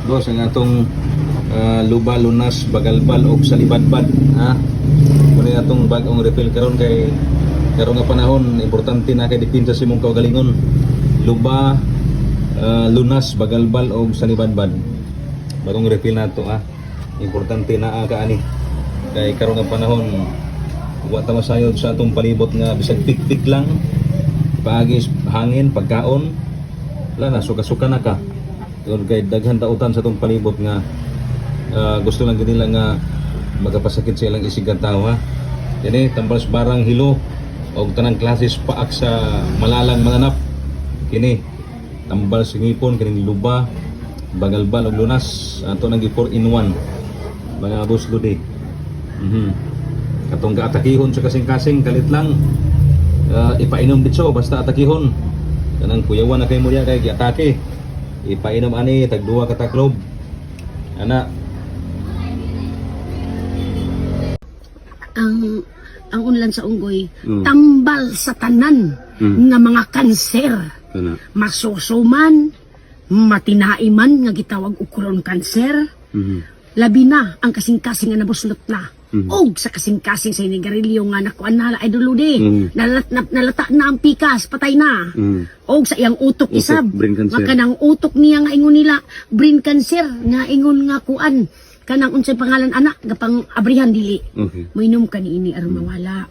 Boss, ang atong luba, lunas, bagalbal o salibadbad, ha? Muna atong bagong refill karon kay karon nga panahon importante na kay dipinsa sa imong kaugalingon. Luba, lunas, bagalbal o salibadbad. Bagong refill nato, ha? Importante na kaani. Kay karon nga panahon wa ta masayod sa atong palibot nga bisag pik-pik lang. Paagis hangin, pagkaon, wala na suka-suka na ka. Kay daghan tautan sa itong palibot nga gusto lang nila nga magkapasakit sa ilang isig ang tao, ha. Yan tambals barang hilo o tanang klases paak sa malalang manganap. Kini tambal sa ngipon, kining luba, bagalbal o lunas, ato nang 4-in-1 mga buslo di. Katong gaatakihon sa kasing-kasing kalit lang ipainom ditso basta atakihon kanang kuyawan na kay mo diya kay giatake. Ipainom ani tag 2 ka taklob ana. Ang unlan sa unggoy tambal sa tanan nga mga kanser, masusuman, matinaiman nga gitawag ukuron kanser, labi na ang kasing-kasing nga nabuslot na. Og sa kasing-kasing sa inigarilyo nga nakuan na idoludi, nalata na ang pikas, patay na. Og sa iyang utok isab, makanang utok niya nga ingon nila brain cancer nga ingon nga kuan kanang unsay pangalan anak gapang abrihan dili. Moinom ka niini aron mawala.